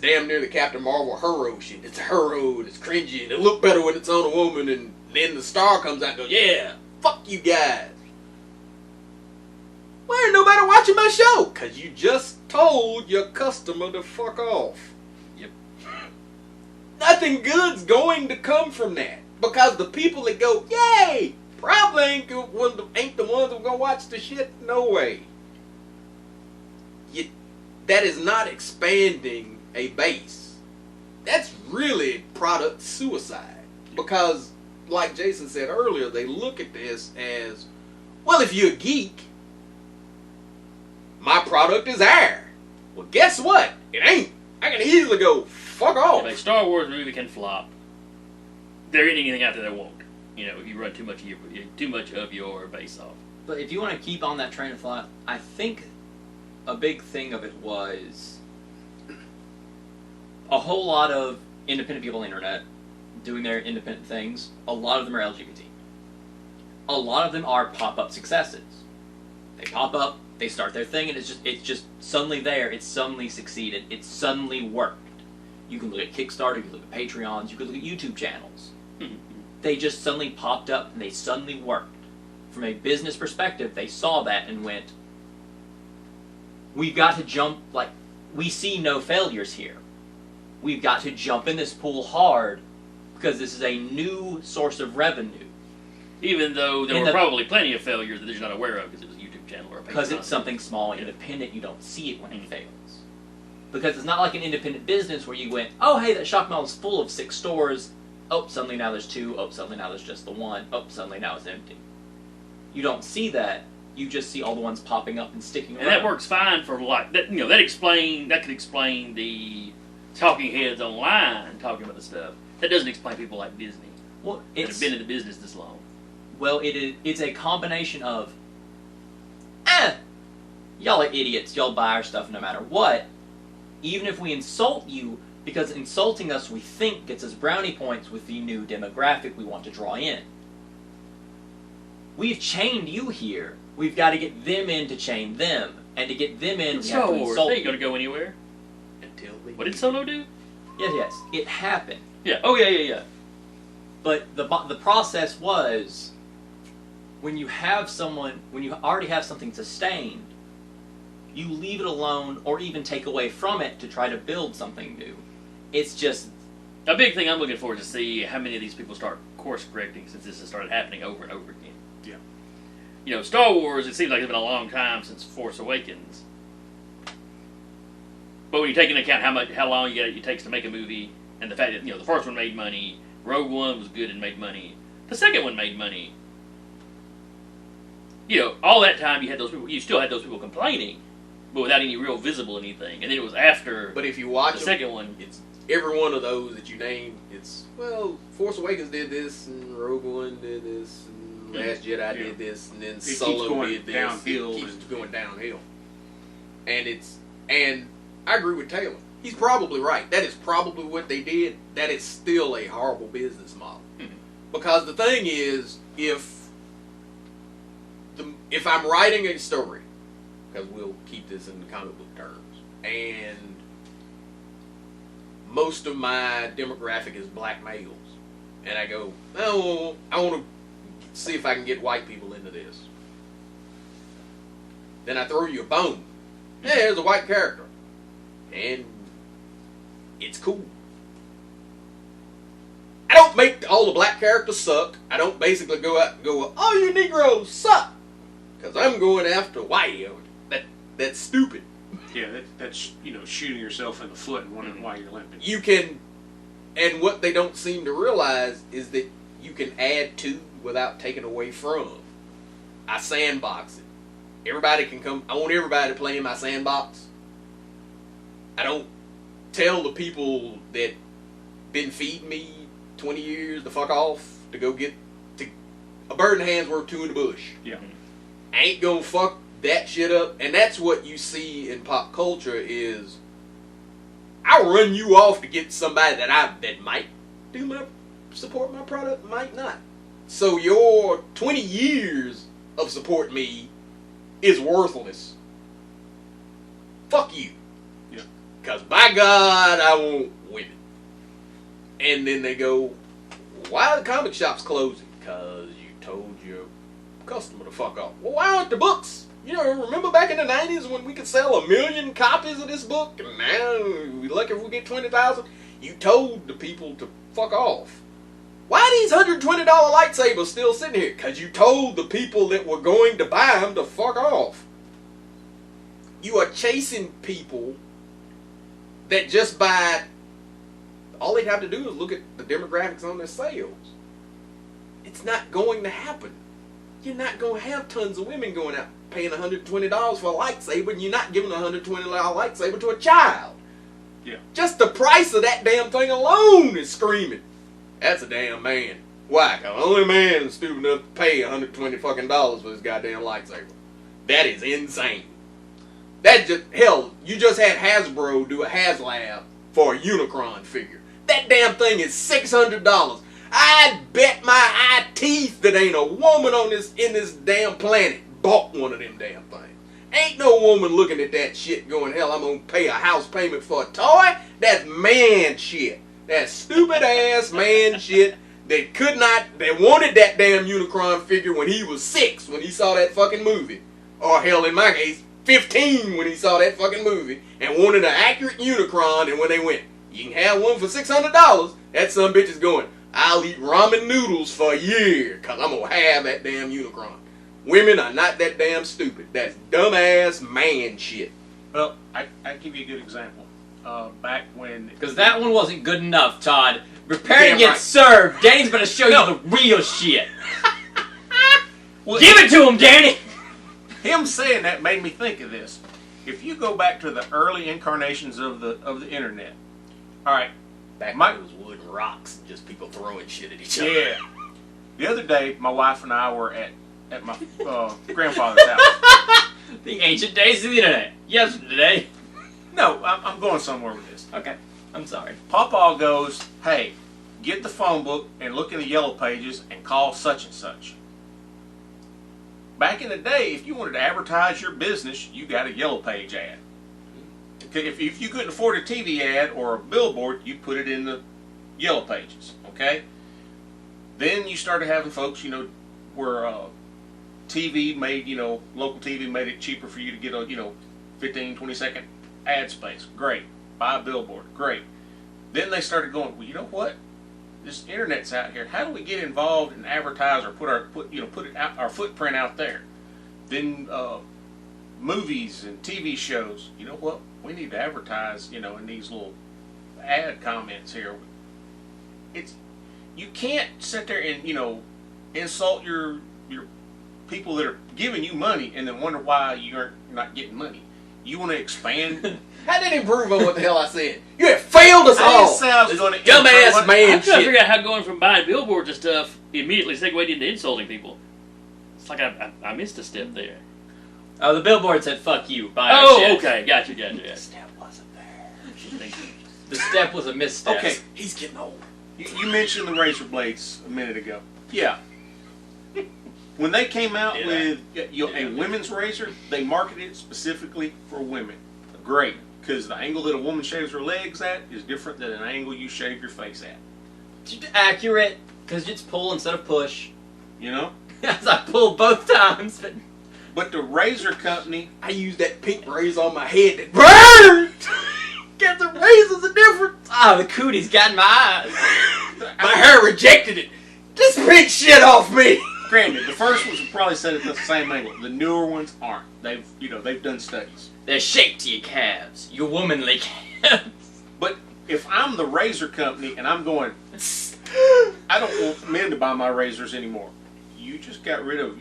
Speaker 3: damn near the Captain Marvel hero shit. It's a hero and it's cringy and it look better when it's on a woman, and then the star comes out and goes, yeah, fuck you guys. Why ain't nobody watching my show? Because you just told your customer to fuck off.
Speaker 1: Yep.
Speaker 3: Nothing good's going to come from that. Because the people that go, yay, probably ain't the ones that are going to watch the shit. No way. That is not expanding a base. That's really product suicide. Because, like Jason said earlier, they look at this as, well, if you're a geek, my product is air. Well, guess what? It ain't. I can easily go, fuck off.
Speaker 1: If a Star Wars movie can flop, there ain't anything out there that won't. If you run too much of your base off.
Speaker 2: But if you want to keep on that train of thought, I think a big thing of it was a whole lot of independent people on the internet doing their independent things. A lot of them are LGBT. A lot of them are pop-up successes. They pop up, they start their thing, and it's just suddenly there. It's suddenly succeeded. It's suddenly worked. You can look at Kickstarter, you can look at Patreons, you can look at YouTube channels. They just suddenly popped up and they suddenly worked. From a business perspective, they saw that and went, we've got to jump, we see no failures here. we've got to jump in this pool hard because this is a new source of revenue.
Speaker 1: Even though there were probably plenty of failures that you're not aware of because it was a YouTube channel or a
Speaker 2: because it's something small, independent, you don't see it when it fails. Because it's not like an independent business where you went, oh hey, that shopping mall is full of 6 stores. Oh, suddenly now there's 2. Oh, suddenly now there's just the 1. Oh, suddenly now it's empty. You don't see that. You just see all the ones popping up and sticking around.
Speaker 1: And that works fine for like that. You know, that could explain the talking heads online talking about the stuff. That doesn't explain people like Disney.
Speaker 2: Well,
Speaker 1: that have been in the business this long.
Speaker 2: Well, it's a combination of, y'all are idiots. Y'all buy our stuff no matter what. Even if we insult you, because insulting us, we think, gets us brownie points with the new demographic we want to draw in. We've chained you here. We've got to get them in to chain them. And to get them in, we have to insult
Speaker 1: they ain't going to go anywhere.
Speaker 3: Until they
Speaker 1: What did Solo do?
Speaker 2: Yes. It happened.
Speaker 1: Yeah. Oh, yeah.
Speaker 2: But the process was, when you already have something sustained, you leave it alone or even take away from it to try to build something new. It's just...
Speaker 1: A big thing I'm looking forward to see how many of these people start course correcting since this has started happening over and over again.
Speaker 4: Yeah.
Speaker 1: You know, Star Wars, it seems like it's been a long time since Force Awakens. But when you take into account how long it takes to make a movie, and the fact that, you know, the first one made money, Rogue One was good and made money, the second one made money. You know, all that time you still had those people complaining, but without any real visible anything. And then it was after
Speaker 3: But if you watch
Speaker 1: the second one,
Speaker 3: it's every one of those that you named, it's, well, Force Awakens did this, and Rogue One did this, and Last Jedi did this, and then Solo did this.
Speaker 4: Downhill
Speaker 3: it keeps going downhill. And I agree with Taylor. He's probably right. That is probably what they did. That is still a horrible business model.
Speaker 1: Mm-hmm.
Speaker 3: Because the thing is, if I'm writing a story, because we'll keep this in comic book terms, and most of my demographic is black males, and I go, oh, I want to see if I can get white people into this. Then I throw you a bone. Yeah, there's a white character, and it's cool. I don't make all the black characters suck. I don't basically go out and go, oh, you Negroes suck, because I'm going after white. That's stupid.
Speaker 4: Yeah, that's shooting yourself in the foot and wondering why you're limping.
Speaker 3: You can, and what they don't seem to realize is that you can add to without taking away from. I sandbox it. Everybody can come. I want everybody to play in my sandbox. I don't tell the people that been feeding me 20 years to fuck off to go get a bird in the hand's worth 2 in the bush.
Speaker 4: Yeah.
Speaker 3: I ain't gonna fuck that shit up. And that's what you see in pop culture is I'll run you off to get somebody that might support my product, might not. So your 20 years of support me is worthless. Fuck you.
Speaker 4: Yeah.
Speaker 3: Because by God, I want women. And then they go, why are the comic shops closing? Because you told your customer to fuck off. Well, why aren't the books? Remember back in the 90s when we could sell 1 million copies of this book? And now we're lucky if we get 20,000. You told the people to fuck off. Why are these $120 lightsabers still sitting here? Because you told the people that were going to buy them to fuck off. You are chasing people that just buy. All they have to do is look at the demographics on their sales. It's not going to happen. You're not going to have tons of women going out paying $120 for a lightsaber, and you're not giving a $120 lightsaber to a child.
Speaker 4: Yeah.
Speaker 3: Just the price of that damn thing alone is screaming. That's a damn man. Why? Because only a man is stupid enough to pay $120 fucking dollars for this goddamn lightsaber. That is insane. That just, hell, you just had Hasbro do a HasLab for a Unicron figure. That damn thing is $600. I'd bet my eye teeth that ain't a woman in this damn planet bought one of them damn things. Ain't no woman looking at that shit going, hell, I'm gonna pay a house payment for a toy? That's man shit. That's stupid ass man shit that wanted that damn Unicron figure when he was 6 when he saw that fucking movie. Or hell, in my case, 15 when he saw that fucking movie and wanted an accurate Unicron, and when they went, You can have one for $600. That son bitch is going, I'll eat ramen noodles for a year because I'm going to have that damn Unicron. Women are not that damn stupid. That's dumbass man shit.
Speaker 4: Well, I give you a good example. Back when...
Speaker 2: Because that one wasn't good enough, Todd. Prepare
Speaker 3: Damn
Speaker 2: to get
Speaker 3: right.
Speaker 2: served. Danny's going to show you the real shit.
Speaker 4: Well,
Speaker 2: Give it to him, Danny!
Speaker 4: him saying that made me think of this. If you go back to the early incarnations of the internet, all right,
Speaker 3: Back when it was wood and rocks and just people throwing shit at each other.
Speaker 4: yeah. The other day, my wife and I were at my grandfather's house.
Speaker 2: The ancient days of the internet. Yesterday.
Speaker 4: No, I'm going somewhere with this.
Speaker 2: Okay, I'm sorry.
Speaker 4: Pawpaw goes, hey, get the phone book and look in the yellow pages and call such and such. Back in the day, if you wanted to advertise your business, you got a yellow page ad. Okay, if you couldn't afford a TV ad or a billboard, you put it in the yellow pages. Okay. Then you started having folks, where TV made, local TV made it cheaper for you to get a, 15, 20-second ad space. Great. Buy a billboard. Great. Then they started going, well, you know what? This internet's out here. How do we get involved and advertise or put our footprint out there? Then movies and TV shows. You know what? We need to advertise. In these little ad comments here. You can't sit there and insult your people that are giving you money and then wonder why you're not getting money. You want to expand.
Speaker 3: How did improve on what the hell I said? You have failed us
Speaker 4: I
Speaker 3: all.
Speaker 4: didn't say I was going to
Speaker 3: Dumbass man
Speaker 1: I'm trying to
Speaker 3: shit.
Speaker 1: figure out how going from buying billboards and stuff immediately segued into insulting people. It's like I missed a step there.
Speaker 2: Oh, the billboard said "fuck you." Buy our
Speaker 1: Oh,
Speaker 2: shit.
Speaker 1: okay, gotcha.
Speaker 3: The step wasn't there.
Speaker 2: The step was a misstep.
Speaker 4: Okay,
Speaker 3: He's getting old.
Speaker 4: you mentioned the razor blades a minute ago. Yeah. When they came out with a women's razor, they marketed it specifically for women. Great, because the angle that a woman shaves her legs at is different than an angle you shave your face at.
Speaker 2: Accurate, because it's pull instead of push. As I pulled both times.
Speaker 4: But the razor company,
Speaker 3: I used that pink razor on my head that burned. Get the razors are different.
Speaker 2: Ah, the cooties got in my eyes.
Speaker 3: My hair rejected it. This pink shit off me.
Speaker 4: granted, the first ones will probably set it at the same angle. The newer ones aren't. They've done studies.
Speaker 2: They're shaped to your calves. Your womanly calves.
Speaker 4: But if I'm the razor company and I'm going, I don't want men to buy my razors anymore. You just got rid of,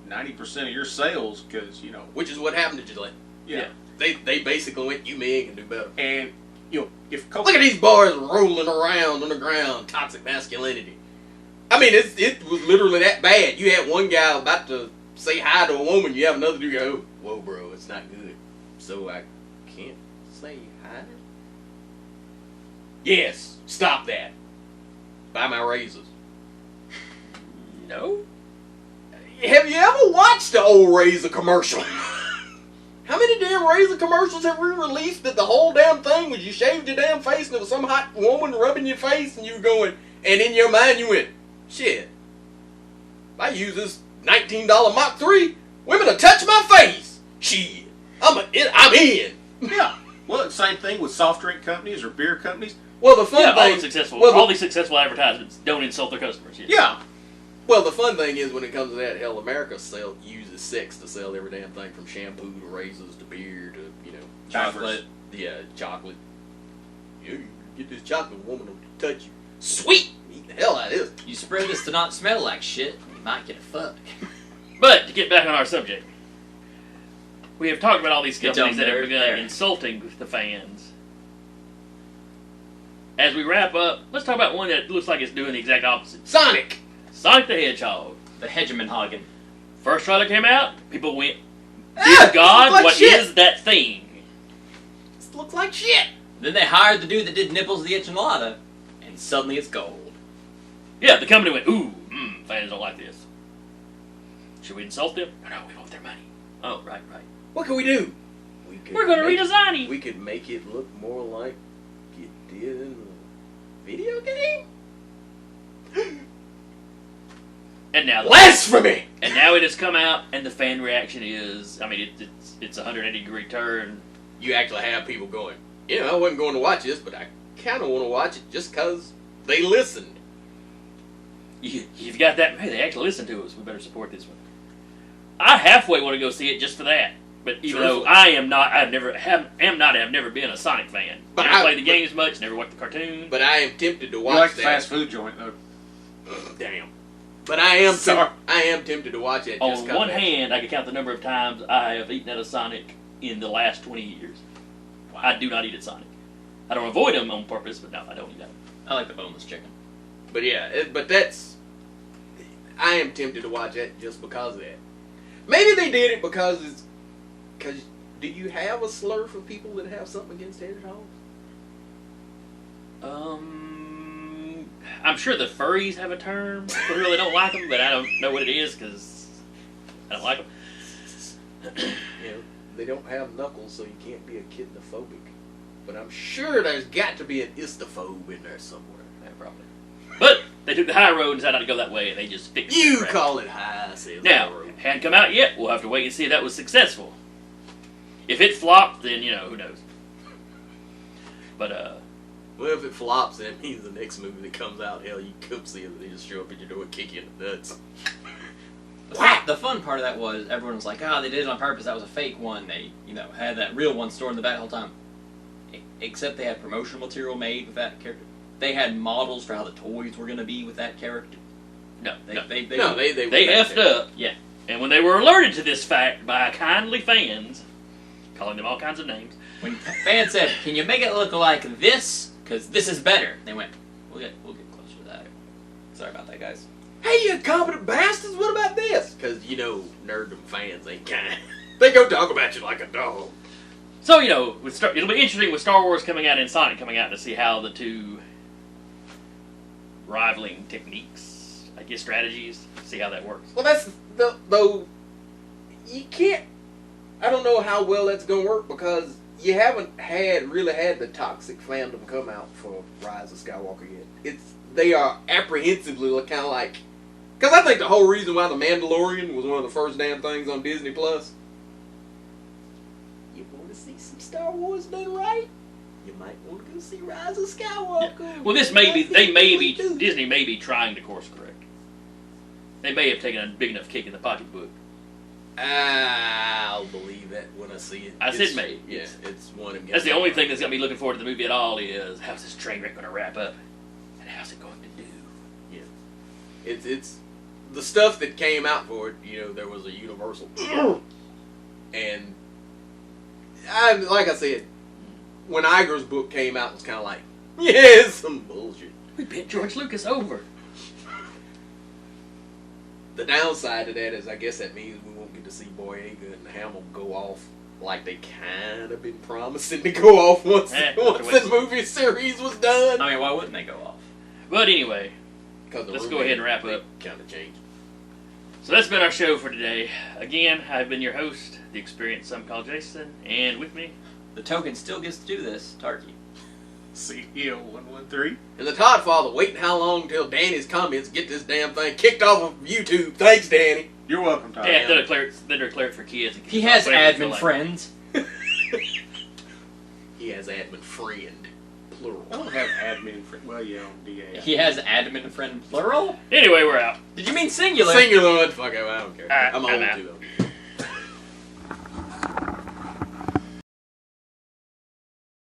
Speaker 4: 90% of your sales because,
Speaker 3: Which is what happened to Gillette.
Speaker 4: yeah.
Speaker 3: They basically went, you men can do better.
Speaker 4: And, if Coke...
Speaker 3: Look at these boys rolling around on the ground, toxic masculinity. I mean, it was literally that bad. You had one guy about to say hi to a woman, you have another dude go, whoa, bro, it's not good. So I can't say hi? Yes, stop that. Buy my razors.
Speaker 1: No.
Speaker 3: Have you ever watched the old razor commercial? How many damn razor commercials have we released that the whole damn thing was you shaved your damn face and there was some hot woman rubbing your face and you were going, and in your mind you went, shit, if I use this $19 Mach 3, women will touch my face. Shit, I'm in.
Speaker 4: Yeah. Well, it's the same thing with soft drink companies or beer companies.
Speaker 3: Well, the fun
Speaker 1: Yeah,
Speaker 3: thing,
Speaker 1: all these successful advertisements don't insult their customers.
Speaker 4: Yeah.
Speaker 3: Well, the fun thing is when it comes to that, hell, America uses sex to sell every damn thing from shampoo to razors to beer to,
Speaker 2: Chocolate.
Speaker 3: Yeah, chocolate. You can get this chocolate, woman will touch you. Sweet! Eat the hell out of this.
Speaker 2: You spread this to not smell like shit, you might get a fuck.
Speaker 1: But to get back on our subject, we have talked about all these
Speaker 2: Get
Speaker 1: companies
Speaker 2: down
Speaker 1: that have
Speaker 2: there,
Speaker 1: begun
Speaker 2: there.
Speaker 1: insulting the fans. As we wrap up, let's talk about one that looks like it's doing the exact opposite.
Speaker 3: Sonic!
Speaker 1: Sonic the Hedgehog.
Speaker 2: The Hegemon Hagen.
Speaker 1: First trailer came out, people went,
Speaker 3: Ah,
Speaker 1: dear
Speaker 3: this
Speaker 1: God,
Speaker 3: looks like
Speaker 1: what
Speaker 3: shit.
Speaker 1: is that thing?
Speaker 3: This looks like shit.
Speaker 2: Then they hired the dude that did Nipples the Enchilada, and suddenly it's gold.
Speaker 1: Yeah, the company went, ooh, fans don't like this. Should we insult them? No, we want their money. Oh, right.
Speaker 3: What can we do?
Speaker 1: We're going to redesign him.
Speaker 3: We could make it look more like it did in the video game?
Speaker 1: And now,
Speaker 3: Blasphemy!
Speaker 1: and now it has come out, and the fan reaction is, it's a 180-degree turn.
Speaker 3: You actually have people going, I wasn't going to watch this, but I kind of want to watch it just because they listened.
Speaker 1: You've got that. Hey, they actually listen to us. We better support this one. I halfway want to go see it just for that. But even though I am not, I've never been a Sonic fan.
Speaker 3: But
Speaker 1: Never
Speaker 3: I
Speaker 1: played the games much. Never watched the cartoon.
Speaker 3: But I am tempted to
Speaker 4: You
Speaker 3: watch
Speaker 4: like the
Speaker 3: that.
Speaker 4: fast food joint, though.
Speaker 3: Damn. But I am
Speaker 4: Sorry.
Speaker 3: I am tempted to watch it. Just
Speaker 1: On
Speaker 3: 'cause
Speaker 1: one
Speaker 3: of that.
Speaker 1: hand, I can count the number of times I have eaten at a Sonic in the last 20 years. I do not eat at Sonic. I don't avoid them on purpose, but no, I don't eat them.
Speaker 2: I like the boneless chicken.
Speaker 3: But yeah, but that's. I am tempted to watch that just because of that. Maybe they did it because it's. Because do you have a slur for people that have something against hedgehogs?
Speaker 1: I'm sure the furries have a term. People really don't like them, but I don't know what it is because I don't like them.
Speaker 3: You know, they don't have knuckles, so you can't be echidnophobic. But I'm sure there's got to be an istophobe in there somewhere.
Speaker 1: Yeah, probably. But they took the high road and decided not to go that way, and they just fixed it.
Speaker 3: You
Speaker 1: crap.
Speaker 3: call it high, says
Speaker 1: Now,
Speaker 3: the road.
Speaker 1: hadn't come out yet. We'll have to wait and see if that was successful. If it flopped, then, who knows. But,
Speaker 3: Well, if it flops, that means the next movie that comes out, hell, you come see it, they just show up at your door and kick you in the nuts.
Speaker 2: The fun part of that was everyone was like, they did it on purpose. That was a fake one. They, had that real one stored in the back the whole time. Except they had promotional material made with that character. They had models for how the toys were going to be with that character.
Speaker 1: no.
Speaker 3: They
Speaker 1: They effed up.
Speaker 2: Yeah.
Speaker 1: And when they were alerted to this fact by kindly fans, calling them all kinds of names,
Speaker 2: When fans said, "Can you make it look like this? Because this is better," they went, "We'll get closer to that." Sorry about that, guys.
Speaker 3: Hey, you incompetent bastards, what about this? Because, nerddom fans ain't kind. They go talk about you like a dog.
Speaker 1: so, it'll be interesting with Star Wars coming out and Sonic coming out to see how the two rivaling techniques, I guess strategies, see how that works.
Speaker 3: Well, that's, though, you can't, I don't know how well that's going to work because you haven't really had the toxic fandom come out for Rise of Skywalker yet. They are apprehensively kind of like, because I think the whole reason why The Mandalorian was one of the first damn things on Disney Plus. You want to see some Star Wars done right? You might want to go see Rise of Skywalker.
Speaker 1: Yeah. Well, Disney may be trying to course correct. They may have taken a big enough kick in the pocketbook.
Speaker 3: I'll believe that when I see it.
Speaker 1: I said maybe.
Speaker 3: Yeah, it's one of them.
Speaker 1: That's the only thing that's going to be looking forward to the movie at all is how's this train wreck going to wrap up? And how's it going to do?
Speaker 3: Yeah. It's the stuff that came out for it, there was a Universal. And like I said, when Iger's book came out, it was kind of like, yeah, it's some bullshit.
Speaker 1: We bent George Lucas over.
Speaker 3: The downside to that is I guess that means we won't get to see Boyega and Hamill go off like they kind of been promising to go off once the movie series was done.
Speaker 2: I mean, why wouldn't they go off?
Speaker 1: But anyway,
Speaker 3: Let's
Speaker 1: let's go ahead and wrap up.
Speaker 3: Kind of changed.
Speaker 1: So that's been our show for today. Again, I've been your host, the experienced some call Jason, and with me,
Speaker 2: The token still gets to do this, Tarky.
Speaker 4: CDO113.
Speaker 3: And the Todd Father waiting how long till Danny's comments get this damn thing kicked off of YouTube. Thanks, Danny.
Speaker 4: You're welcome, Todd.
Speaker 1: they're declared for kids. And
Speaker 2: He has
Speaker 1: whatever you feel
Speaker 2: admin
Speaker 1: like.
Speaker 2: friends.
Speaker 3: He has admin friend, plural.
Speaker 4: I don't have admin for. Well, yeah, on DA.
Speaker 2: He has admin friend plural?
Speaker 1: Anyway, we're out.
Speaker 2: Did you mean singular?
Speaker 3: Singular, fuck it, I don't care.
Speaker 1: Alright,
Speaker 3: I'm
Speaker 1: I'm
Speaker 3: old
Speaker 1: out.
Speaker 3: too.